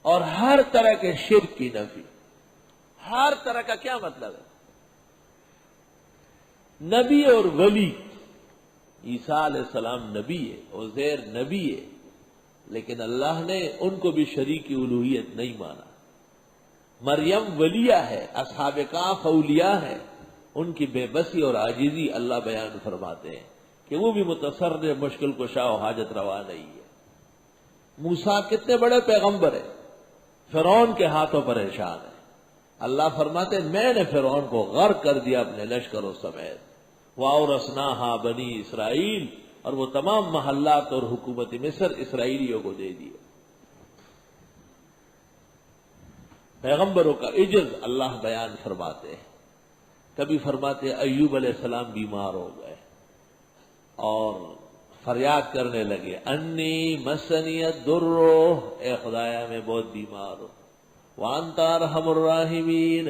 اور ہر طرح کے شرک کی نفی. ہر طرح کا کیا مطلب ہے؟ نبی اور ولی. عیسیٰ علیہ السلام نبی ہے، عزیر نبی ہے، لیکن اللہ نے ان کو بھی شریک الوہیت نہیں مانا. مریم ولیہ ہے، اصحاب کہف اولیاء ہے. ان کی بے بسی اور عاجزی اللہ بیان فرماتے ہیں کہ وہ بھی متصرف، مشکل کشا و حاجت روا نہیں ہے. موسیٰ کتنے بڑے پیغمبر ہیں، فرعون کے ہاتھوں پریشان ہے. اللہ فرماتے ہیں میں نے فرعون کو غرق کر دیا اپنے لشکروں سمیت. وَأَوْرَثْنَاهَا بنی اسرائیل، اور وہ تمام محلات اور حکومت مصر اسرائیلیوں کو دے دیے. پیغمبروں کا عجز اللہ بیان فرماتے ہیں. کبھی فرماتے ہیں ایوب علیہ السلام بیمار ہو گئے اور فریاد کرنے لگے، انی مسنی الضر، اے خدایا میں بہت بیمار ہوں. وانت ارحم الراحمین،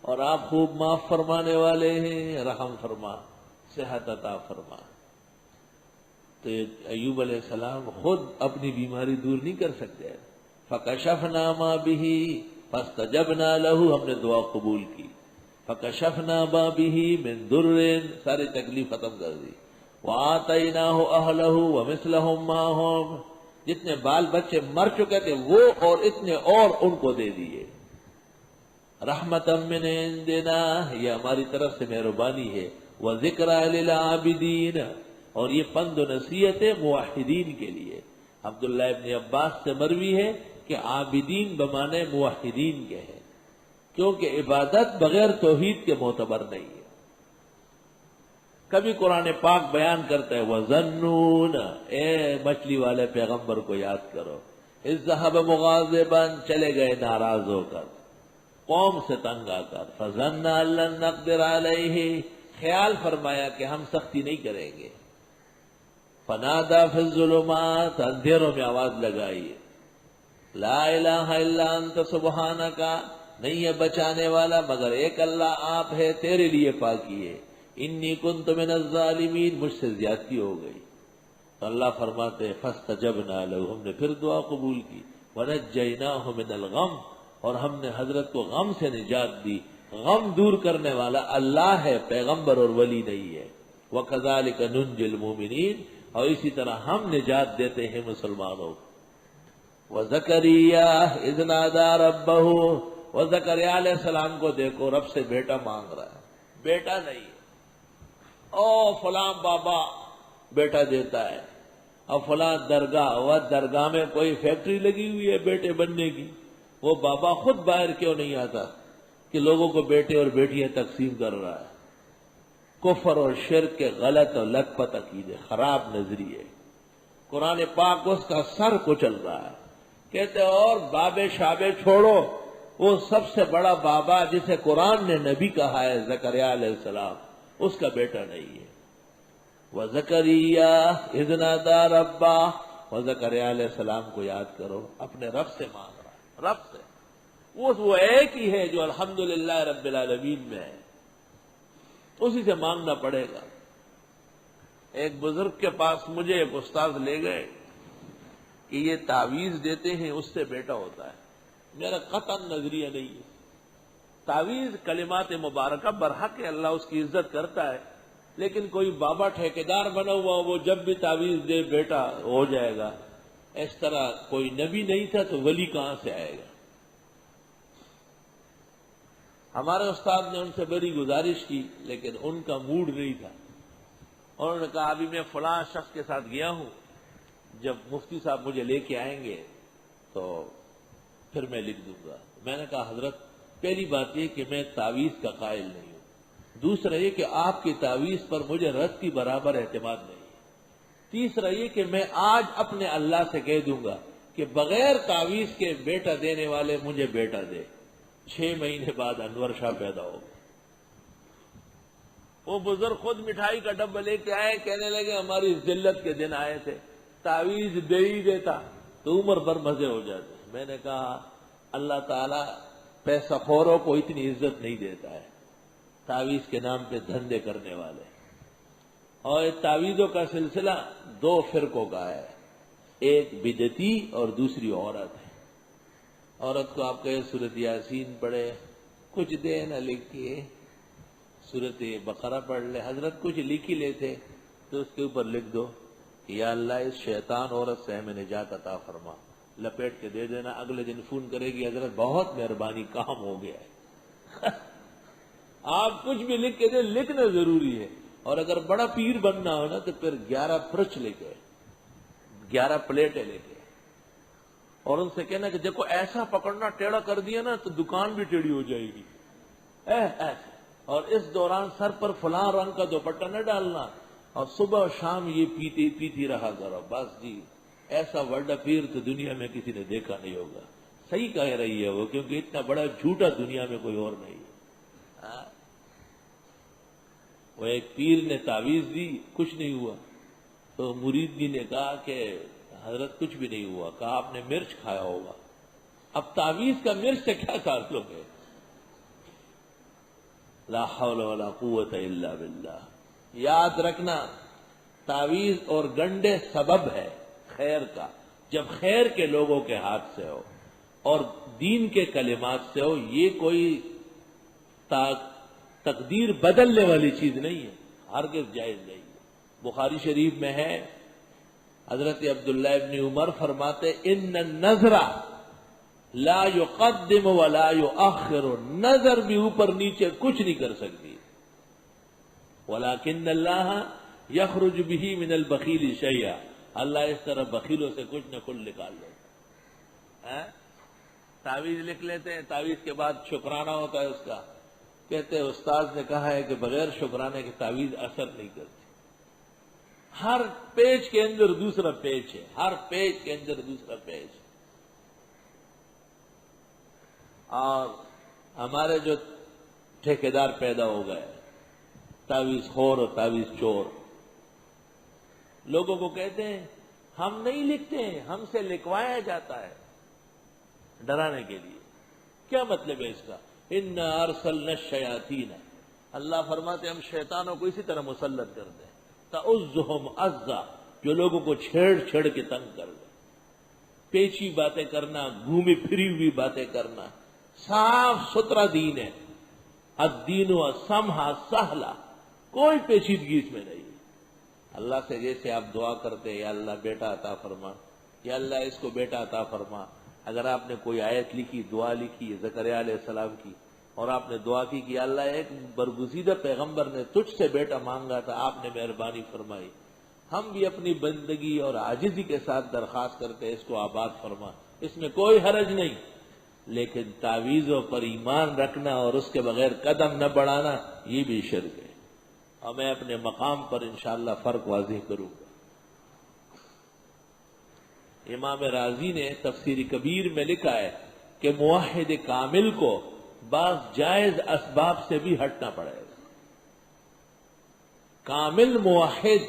اور آپ خوب معاف فرمانے والے ہیں، رحم فرما، صحت عطا فرما. تو ایوب علیہ السلام خود اپنی بیماری دور نہیں کر سکتے. فکشفنا ما به فاستجبنا له، ہم نے دعا قبول کی. فکشفنا ما به من ضر، ساری تکلیف ختم کر دی. وآتیناہ اہلہ ومثلہم معہم، جتنے بال بچے مر چکے تھے وہ اور اتنے اور ان کو دے دیے. رحمتا من عندنا، یہ ہماری طرف سے مہربانی ہے. وذکریٰ للعابدین، اور یہ پند و نصیحت ہے موحدین کے لیے. عبداللہ ابن عباس سے مروی ہے کہ عابدین بمانے موحدین کے ہیں، کیونکہ عبادت بغیر توحید کے معتبر نہیں ہے. کبھی قرآن پاک بیان کرتا ہے وَظَنُّونَ، اے مچھلی والے پیغمبر کو یاد کرو. اِذْ ذَهَبَ مُغَاضِبًا، چلے گئے ناراض ہو کر، قوم سے تنگ آ کر. فَظَنَّ أَن لَّن نَّقْدِرَ عَلَيْهِ، خیال فرمایا کہ ہم سختی نہیں کریں گے. فَنَادَىٰ فِي الظُّلُمَاتِ، اندھیروں میں آواز لگائی، لا الہ الا انت سبحانک، نہیں ہے بچانے والا مگر ایک اللہ، آپ ہے، تیرے لیے پاکی ہے. انی کنت من الظالمین، مجھ سے زیادتی ہو گئی. تو اللہ فرماتے ہیں فاستجبنا له، ہم نے پھر دعا قبول کی. ونجیناہ من الغم، اور ہم نے حضرت کو غم سے نجات دی. غم دور کرنے والا اللہ ہے، پیغمبر اور ولی نہیں ہے. وکذالک ننجی المؤمنین، اور اسی طرح ہم نجات دیتے ہیں مسلمانوں کو. وزکریا اذ نادى ربہ، وزکریا علیہ السلام کو دیکھو رب سے بیٹا مانگ رہا ہے. بیٹا نہیں، او فلاں بابا بیٹا دیتا ہے، اور فلاں درگاہ، وہ درگاہ میں کوئی فیکٹری لگی ہوئی ہے بیٹے بننے کی. وہ بابا خود باہر کیوں نہیں آتا کہ لوگوں کو بیٹے اور بیٹیاں تقسیم کر رہا ہے. کفر اور شرک کے غلط اور لت پت عقیدے، خراب نظریے. قرآن پاک اس کا سر کچل رہا ہے. کہتے اور بابے شابے چھوڑو، وہ سب سے بڑا بابا جسے قرآن نے نبی کہا ہے زکریا علیہ السلام، اس کا بیٹا نہیں ہے. وَزَكَرِيَّا إِذْ نَادَىٰ رَبَّهُ، وزکریا علیہ السلام کو یاد کرو، اپنے رب سے مانگ رہا ہے، رب سے. وہ ایک ہی ہے جو الحمدللہ رب العالمین میں ہے، اسی سے مانگنا پڑے گا. ایک بزرگ کے پاس مجھے ایک استاد لے گئے کہ یہ تعویذ دیتے ہیں اس سے بیٹا ہوتا ہے. میرا قطعاً نظریہ نہیں ہے. تعویذ کلمات مبارکہ برحق ہے، اللہ اس کی عزت کرتا ہے، لیکن کوئی بابا ٹھیکیدار بنا ہوا وہ جب بھی تعویذ دے بیٹا ہو جائے گا. اس طرح کوئی نبی نہیں تھا تو ولی کہاں سے آئے گا؟ ہمارے استاد نے ان سے بڑی گزارش کی لیکن ان کا موڈ نہیں تھا. انہوں نے کہا ابھی میں فلاں شخص کے ساتھ گیا ہوں، جب مفتی صاحب مجھے لے کے آئیں گے تو پھر میں لکھ دوں گا. میں نے کہا حضرت پہلی بات یہ کہ میں تعویذ کا قائل نہیں ہوں، دوسرا یہ کہ آپ کی تعویذ پر مجھے رت کی برابر اعتماد نہیں ہے، تیسرا یہ کہ میں آج اپنے اللہ سے کہہ دوں گا کہ بغیر تعویذ کے بیٹا دینے والے مجھے بیٹا دے. 6 مہینے بعد انور شاہ پیدا ہو گئے. وہ بزرگ خود مٹھائی کا ڈبہ لے کے آئے، کہنے لگے ہماری ذلت کے دن آئے تھے، تعویذ دے ہی دیتا تو عمر بھر مزے ہو جاتے. میں نے کہا اللہ تعالیٰ پیسہ خوروں کو اتنی عزت نہیں دیتا ہے، تعویذ کے نام پہ دھندے کرنے والے. اور تعویذوں کا سلسلہ 2 فرقوں کا ہے، ایک بدعتی اور دوسری عورت ہے. عورت کو آپ کہے سورۃ یاسین پڑھے، کچھ دے نہ لکھیے، سورۃ بقرہ پڑھ لے، حضرت کچھ لکھ ہی لیتے تو اس کے اوپر لکھ دو یا اللہ اس شیطان عورت سے ہمیں نجات عطا فرما، لپیٹ کے دے دینا، اگلے دن فون کرے گی حضرت بہت مہربانی کام ہو گیا ہے۔ آپ کچھ بھی لکھ کے دیں، لکھنا ضروری ہے، اور اگر بڑا پیر بننا ہو نا تو پھر 11 پرچ لے کے، 11 پلیٹیں لے کے، اور ان سے کہنا کہ دیکھو ایسا پکڑنا، ٹیڑھا کر دیا نا تو دکان بھی ٹیڑھی ہو جائے گی، ایسے، اور اس دوران سر پر فلاں رنگ کا دوپٹہ نہ ڈالنا، اور صبح و شام یہ پیتی رہا کرو، بس جی ایسا ورڈا پیر تو دنیا میں کسی نے دیکھا نہیں ہوگا۔ صحیح کہہ رہی ہے وہ، کیونکہ اتنا بڑا جھوٹا دنیا میں کوئی اور نہیں ہے۔ وہ ایک پیر نے تعویذ دی، کچھ نہیں ہوا، تو مرید بھی نے کہا کہ حضرت کچھ بھی نہیں ہوا، کہا آپ نے مرچ کھایا ہوگا۔ اب تعویذ کا مرچ سے کیا تعلق ہے؟ لا حول ولا قوت الا باللہ۔ یاد رکھنا، تعویذ اور گنڈے سبب ہے خیر کا، جب خیر کے لوگوں کے ہاتھ سے ہو اور دین کے کلمات سے ہو، یہ کوئی تقدیر بدلنے والی چیز نہیں ہے، ہرگز جائز نہیں ہے۔ بخاری شریف میں ہے، حضرت عبداللہ ابن عمر فرماتے ان النظر لا يقدم ولا يؤخر، نظر بھی اوپر نیچے کچھ نہیں کر سکتی، ولكن اللہ یخرج به من البخیل شیئا، اللہ اس طرح بخیلوں سے کچھ نہ کچھ نکال لیتا ہے۔ تعویذ لکھ لیتے ہیں، تعویذ کے بعد شکرانہ ہوتا ہے اس کا، کہتے ہیں استاد نے کہا ہے کہ بغیر شکرانے کے تعویذ اثر نہیں کرتی۔ ہر پیج کے اندر دوسرا پیج ہے، ہر پیج کے اندر دوسرا پیج ہے۔ اور ہمارے جو ٹھیکیدار پیدا ہو گئے، تعویذ خور اور تعویذ چور، لوگوں کو کہتے ہیں ہم نہیں لکھتے ہیں، ہم سے لکھوایا جاتا ہے، ڈرانے کے لیے۔ کیا مطلب ہے اس کا؟ اِنَّا أَرْسَلْنَا الشَّيَاطِينَ، اللہ فرماتے ہم شیطانوں کو اسی طرح مسلط کر دیں، تَعُزُّهُمْ عَزًّا، جو لوگوں کو چھیڑ چھیڑ کے تنگ کر دیں، پیچی باتیں کرنا، گھومی پھری ہوئی باتیں کرنا۔ صاف ستھرا دین ہے، الدین سمحا سہلا، کوئی پیچیدگی اس میں نہیں۔ اللہ سے جیسے آپ دعا کرتے یا اللہ بیٹا عطا فرما، یا اللہ اس کو بیٹا عطا فرما، اگر آپ نے کوئی آیت لکھی، دعا لکھی زکریا علیہ السلام کی، اور آپ نے دعا کی کہ اللہ ایک برگزیدہ پیغمبر نے تجھ سے بیٹا مانگا تھا، آپ نے مہربانی فرمائی، ہم بھی اپنی بندگی اور عاجزی کے ساتھ درخواست کرتے ہیں اس کو آباد فرما، اس میں کوئی حرج نہیں، لیکن تعویذوں پر ایمان رکھنا اور اس کے بغیر قدم نہ بڑھانا یہ بھی شرک ہے، اور میں اپنے مقام پر انشاءاللہ فرق واضح کروں گا۔ امام رازی نے تفسیر کبیر میں لکھا ہے کہ موحد کامل کو بعض جائز اسباب سے بھی ہٹنا پڑے گا۔ کامل موحد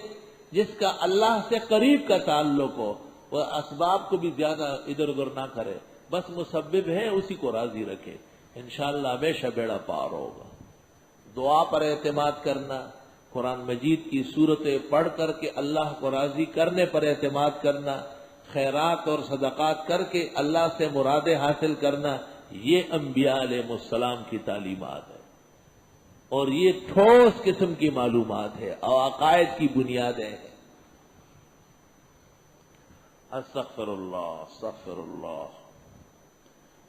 جس کا اللہ سے قریب کا تعلق ہو، وہ اسباب کو بھی زیادہ ادھر ادھر نہ کرے، بس مسبب ہے اسی کو راضی رکھے، انشاءاللہ ہمیشہ بیڑا پار ہوگا۔ دعا پر اعتماد کرنا، قرآن مجید کی صورتیں پڑھ کر کے اللہ کو راضی کرنے پر اعتماد کرنا، خیرات اور صدقات کر کے اللہ سے مرادیں حاصل کرنا، یہ انبیاء علیہ السلام کی تعلیمات ہے، اور یہ ٹھوس قسم کی معلومات ہے اور عقائد کی بنیادیں ہیں۔ استغفر اللہ استغفر اللہ۔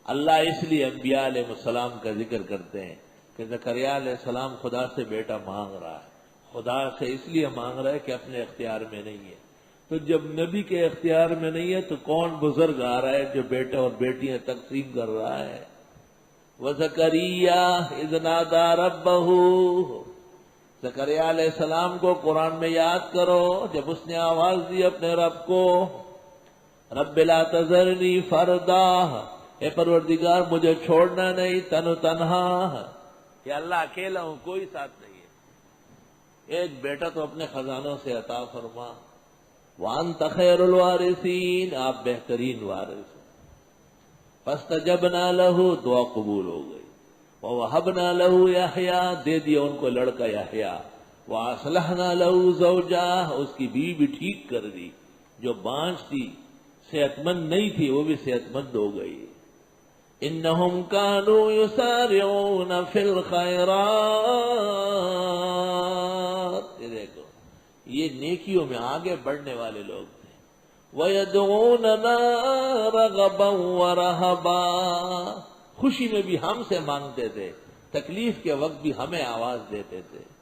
اللہ اس لیے انبیاء علیہ السلام کا ذکر کرتے ہیں کہ زکریا علیہ السلام خدا سے بیٹا مانگ رہا ہے، خدا سے اس لیے مانگ رہا ہے کہ اپنے اختیار میں نہیں ہے، تو جب نبی کے اختیار میں نہیں ہے تو کون بزرگ آ رہا ہے جو بیٹے اور بیٹیاں تقسیم کر رہا ہے؟ وَزَكَرِيَّا إِذْ نَادَىٰ رَبَّهُ، زکریا علیہ السلام کو قرآن میں یاد کرو جب اس نے آواز دی اپنے رب کو، رب لا تذرنی فردا، اے پروردگار مجھے چھوڑنا نہیں تن تنہا، یا اللہ اکیلا ہوں، کوئی ساتھ نہیں ہے، ایک بیٹا تو اپنے خزانوں سے عطا فرما، وَأَنْتَ خَيْرُ الْوَارِثِينَ، آپ بہترین وارث ہیں۔ فَاسْتَجَبْنَا لَهُ، دعا قبول ہو گئی، وَوَهَبْنَا لَهُ يَحْيَىٰ، دے دیا ان کو لڑکا یحییٰ، وَأَصْلَحْنَا لَهُ زَوْجَهُ، اس کی بیوی بھی ٹھیک کر دی، جو بانجھ تھی، صحت مند نہیں تھی، وہ بھی صحت مند ہو گئی۔ انہم کانوا یسارعون فی الخیرات، یہ دیکھو یہ نیکیوں میں آگے بڑھنے والے لوگ تھے. وَيَدْعُونَنَا رَغَبًا وَرَهَبًا، خوشی میں بھی ہم سے مانگتے تھے، تکلیف کے وقت بھی ہمیں آواز دیتے تھے.